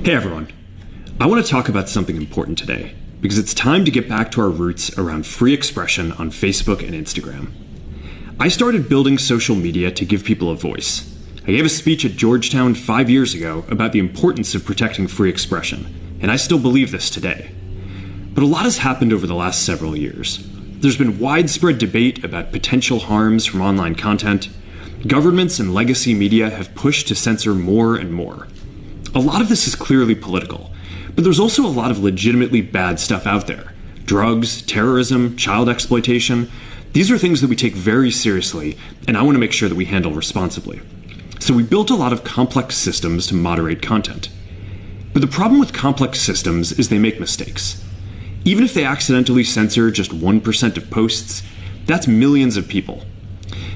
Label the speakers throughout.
Speaker 1: Hey everyone, I want to talk about something important today because it's time to get back to our roots around free expression on Facebook and Instagram. I started building social media to give people a voice. I gave a speech at Georgetown 5 years ago about the importance of protecting free expression, and I still believe this today. But a lot has happened over the last several years. There's been widespread debate about potential harms from online content. Governments and legacy media have pushed to censor more and more. A lot of this is clearly political, but there's also a lot of legitimately bad stuff out there. Drugs, terrorism, child exploitation. These are things that we take very seriously, and I want to make sure that we handle responsibly. So we built a lot of complex systems to moderate content. But the problem with complex systems is they make mistakes. Even if they accidentally censor just 1% of posts, that's millions of people.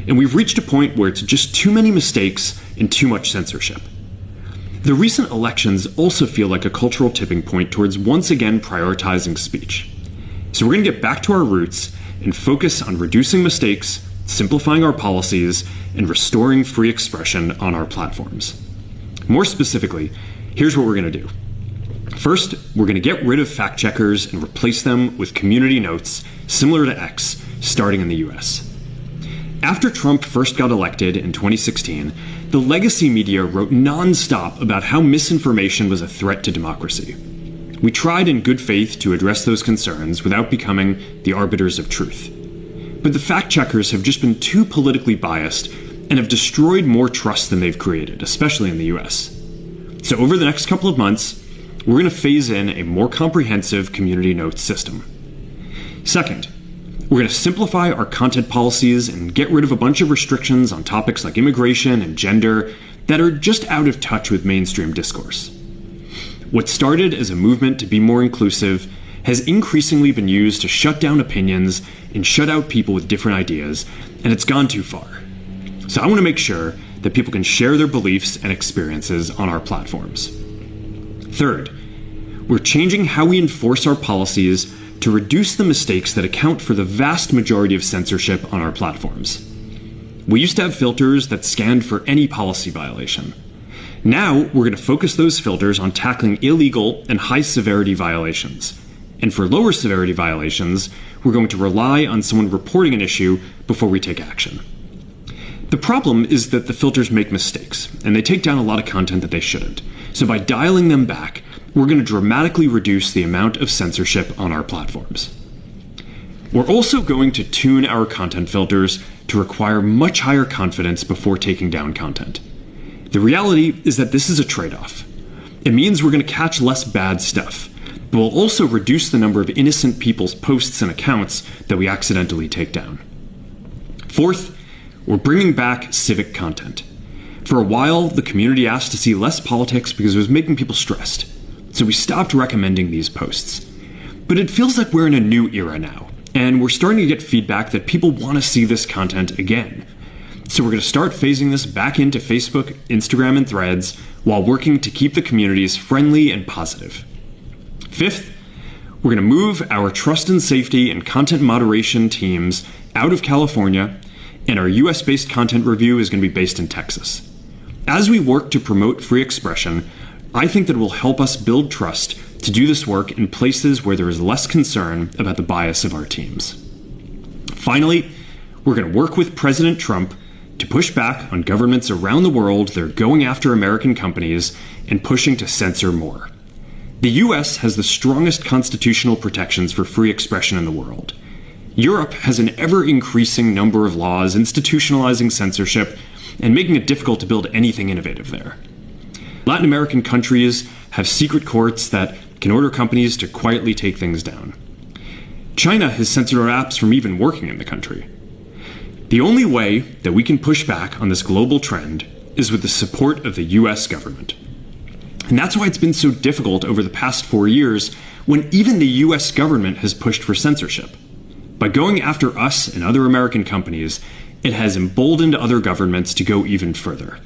Speaker 1: And we've reached a point where it's just too many mistakes and too much censorship. The recent elections also feel like a cultural tipping point towards once again prioritizing speech. So we're going to get back to our roots and focus on reducing mistakes, simplifying our policies, and restoring free expression on our platforms. More specifically, here's what we're going to do. First, we're going to get rid of fact checkers and replace them with community notes similar to X, starting in the US. After Trump first got elected in 2016, the legacy media wrote non-stop about how misinformation was a threat to democracy. We tried in good faith to address those concerns without becoming the arbiters of truth. But the fact-checkers have just been too politically biased and have destroyed more trust than they've created, especially in the US. So over the next couple of months, we're going to phase in a more comprehensive community notes system. Second, we're going to simplify our content policies and get rid of a bunch of restrictions on topics like immigration and gender that are just out of touch with mainstream discourse. What started as a movement to be more inclusive has increasingly been used to shut down opinions and shut out people with different ideas, and it's gone too far. So I want to make sure that people can share their beliefs and experiences on our platforms. Third, we're changing how we enforce our policies to reduce the mistakes that account for the vast majority of censorship on our platforms. We used to have filters that scanned for any policy violation. Now, we're going to focus those filters on tackling illegal and high-severity violations. And for lower-severity violations, we're going to rely on someone reporting an issue before we take action. The problem is that the filters make mistakes, and they take down a lot of content that they shouldn't. So by dialing them back, we're going to dramatically reduce the amount of censorship on our platforms. We're also going to tune our content filters to require much higher confidence before taking down content. The reality is that this is a trade-off. It means we're going to catch less bad stuff, but we'll also reduce the number of innocent people's posts and accounts that we accidentally take down. Fourth, we're bringing back civic content. For a while, the community asked to see less politics because it was making people stressed. So we stopped recommending these posts. But it feels like we're in a new era now, and we're starting to get feedback that people want to see this content again. So we're going to start phasing this back into Facebook, Instagram, and Threads while working to keep the communities friendly and positive. Fifth, we're going to move our trust and safety and content moderation teams out of California, and our US-based content review is going to be based in Texas. As we work to promote free expression, I think that it will help us build trust to do this work in places where there is less concern about the bias of our teams. Finally, we're going to work with President Trump to push back on governments around the world that are going after American companies and pushing to censor more. The US has the strongest constitutional protections for free expression in the world. Europe has an ever-increasing number of laws institutionalizing censorship and making it difficult to build anything innovative there. Latin American countries have secret courts that can order companies to quietly take things down. China has censored our apps from even working in the country. The only way that we can push back on this global trend is with the support of the US government. And that's why it's been so difficult over the past 4 years when even the US government has pushed for censorship. By going after us and other American companies, it has emboldened other governments to go even further.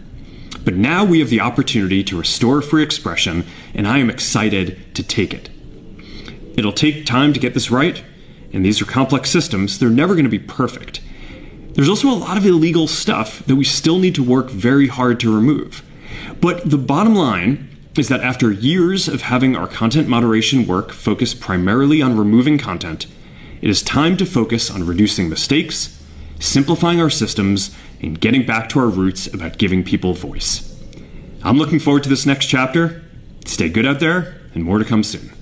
Speaker 1: But now we have the opportunity to restore free expression, and I am excited to take it. It'll take time to get this right, and these are complex systems. They're never going to be perfect. There's also a lot of illegal stuff that we still need to work very hard to remove. But the bottom line is that after years of having our content moderation work focus primarily on removing content, it is time to focus on reducing mistakes, simplifying our systems, and getting back to our roots about giving people voice. I'm looking forward to this next chapter. Stay good out there, and more to come soon.